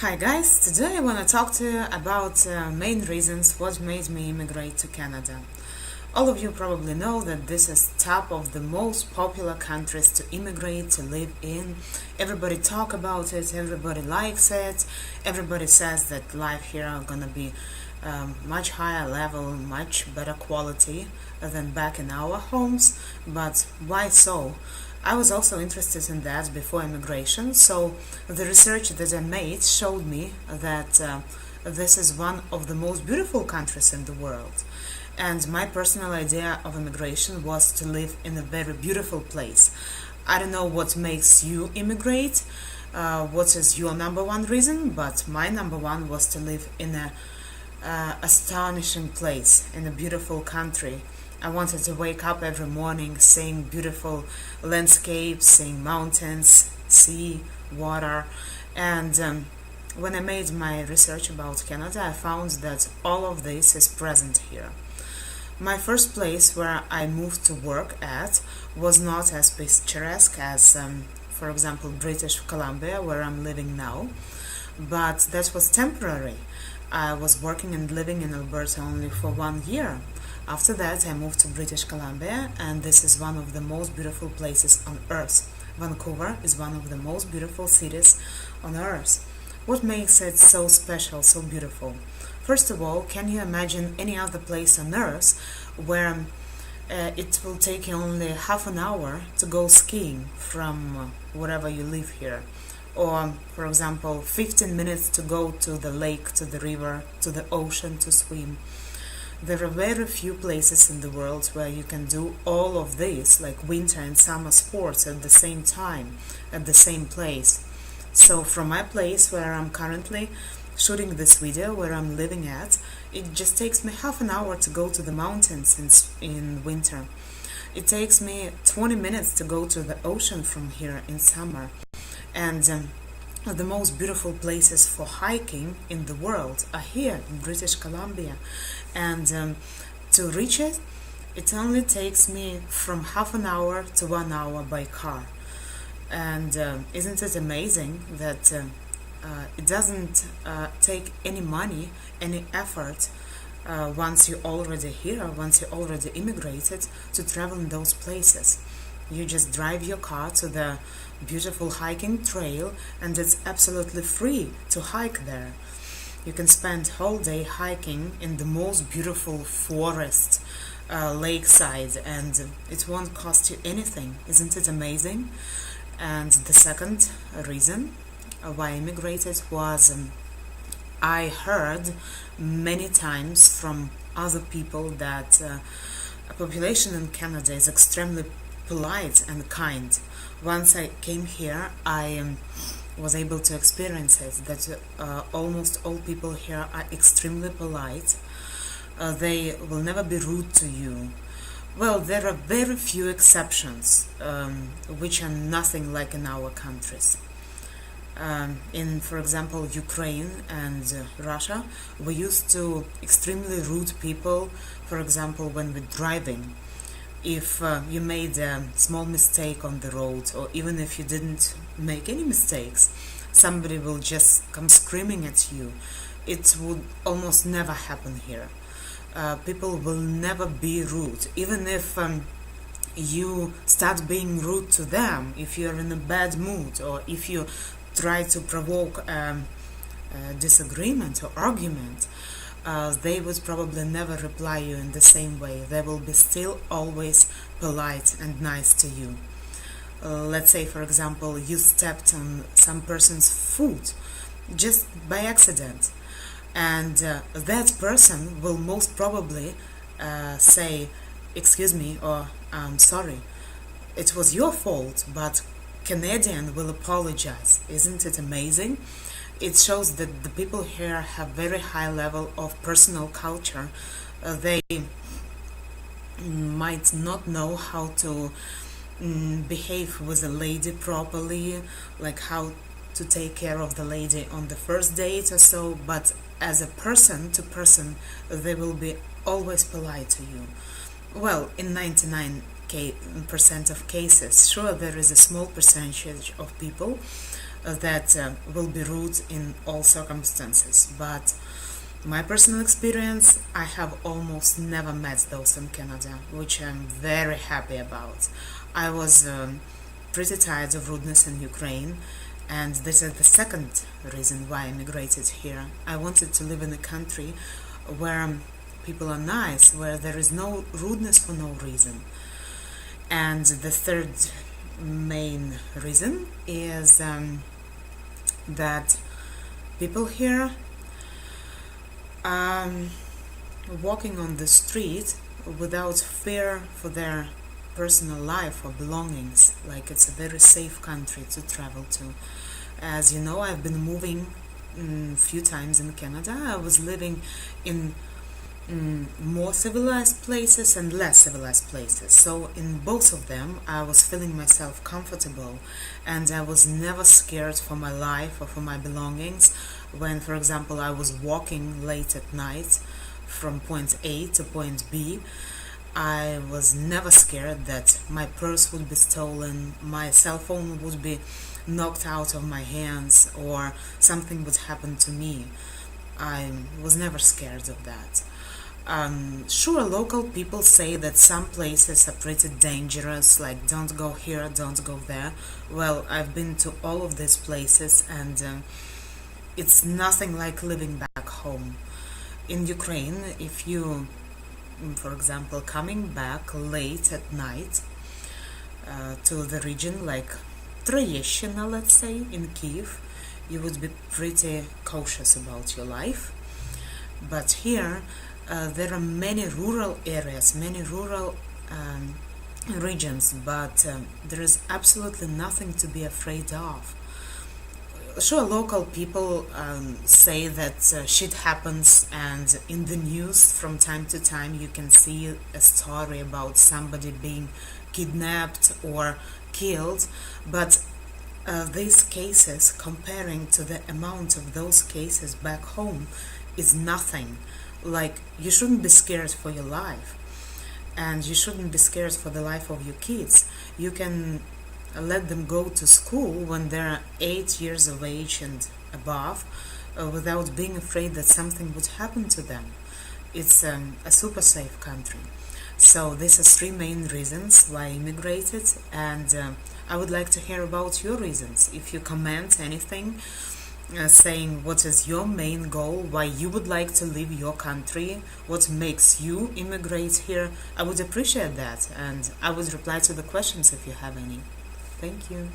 Hi guys, today I want to talk to you about main reasons what made me immigrate to Canada. All of you probably know that this is top of the most popular countries to immigrate, to live in. Everybody talk about it, everybody likes it, everybody says that life here are gonna be much higher level, much better quality than back in our homes. But why so? I was also interested in that before immigration, so the research that I made showed me that this is one of the most beautiful countries in the world. And my personal idea of immigration was to live in a very beautiful place. I don't know what makes you immigrate, what is your number one reason, but my number one was to live in a astonishing place, in a beautiful country. I wanted to wake up every morning seeing beautiful landscapes, seeing mountains, sea, water. And when I made my research about Canada, I found that all of this is present here. My first place where I moved to work at was not as picturesque as, for example, British Columbia, where I'm living now, but that was temporary. I was working and living in Alberta only for 1 year. After that, I moved to British Columbia, and this is one of the most beautiful places on earth. Vancouver is one of the most beautiful cities on earth. What makes it so special, so beautiful? First of all, can you imagine any other place on earth where it will take you only half an hour to go skiing from wherever you live here? Or, for example, 15 minutes to go to the lake, to the river, to the ocean to swim. There are very few places in the world where you can do all of this, like winter and summer sports at the same time, at the same place. So from my place where I'm currently shooting this video, where I'm living at, it just takes me half an hour to go to the mountains in winter. It takes me 20 minutes to go to the ocean from here in summer. And the most beautiful places for hiking in the world are here in British Columbia. And to reach it, it only takes me from half an hour to 1 hour by car. And isn't it amazing that it doesn't take any money, any effort once you're already here, once you're already immigrated, to travel in those places. You just drive your car to the beautiful hiking trail, and it's absolutely free to hike there. You can spend whole day hiking in the most beautiful forest, lakeside, and it won't cost you anything. Isn't it amazing? And the second reason why I immigrated was I heard many times from other people that a population in Canada is extremely polite and kind. Once I came here, I was able to experience it, that almost all people here are extremely polite. They will never be rude to you. Well, there are very few exceptions, which are nothing like in our countries. In, for example, Ukraine and Russia, we used to extremely rude people, for example, when we're driving. If you made a small mistake on the road, or even if you didn't make any mistakes, somebody will just come screaming at you. It would almost never happen here. People will never be rude, even if you start being rude to them, if you're in a bad mood, or if you try to provoke a disagreement or argument. They would probably never reply you in the same way. They will be still always polite and nice to you. Let's say, for example, you stepped on some person's foot just by accident, and that person will most probably say, "Excuse me," or "I'm sorry. It was your fault," but Canadian will apologize. Isn't it amazing? It shows that the people here have very high level of personal culture. They might not know how to behave with a lady properly, like how to take care of the lady on the first date or so, but as a person to person, they will be always polite to you. Well, in 99% of cases, sure, there is a small percentage of people that will be rude in all circumstances. But my personal experience, I have almost never met those in Canada, which I'm very happy about. I was pretty tired of rudeness in Ukraine, and this is the second reason why I immigrated here. I wanted to live in a country where people are nice, where there is no rudeness for no reason. And the third main reason is that people here walking on the street without fear for their personal life or belongings, like it's a very safe country to travel to. As you know, I've been moving few times in Canada. I was living in more civilized places and less civilized places. So in both of them, I was feeling myself comfortable, and I was never scared for my life or for my belongings. When, for example, I was walking late at night from point A to point B, I was never scared that my purse would be stolen, my cell phone would be knocked out of my hands, or something would happen to me. I was never scared of that. Sure, local people say that some places are pretty dangerous, like don't go here, don't go there. Well, I've been to all of these places, and it's nothing like living back home. In Ukraine, if you, for example, coming back late at night to the region like Tроещина, let's say, in Kiev, you would be pretty cautious about your life. But here, there are many rural areas, many rural regions, but there is absolutely nothing to be afraid of. Sure, local people say that shit happens, and in the news from time to time you can see a story about somebody being kidnapped or killed, but these cases, comparing to the amount of those cases back home, is nothing. Like, you shouldn't be scared for your life, and you shouldn't be scared for the life of your kids. You can let them go to school when they're 8 years of age and above without being afraid that something would happen to them. It's a super safe country. So these are three main reasons why I immigrated, and I would like to hear about your reasons. If you comment anything, saying what is your main goal, why you would like to leave your country, what makes you immigrate here, I would appreciate that, and I would reply to the questions if you have any. Thank you.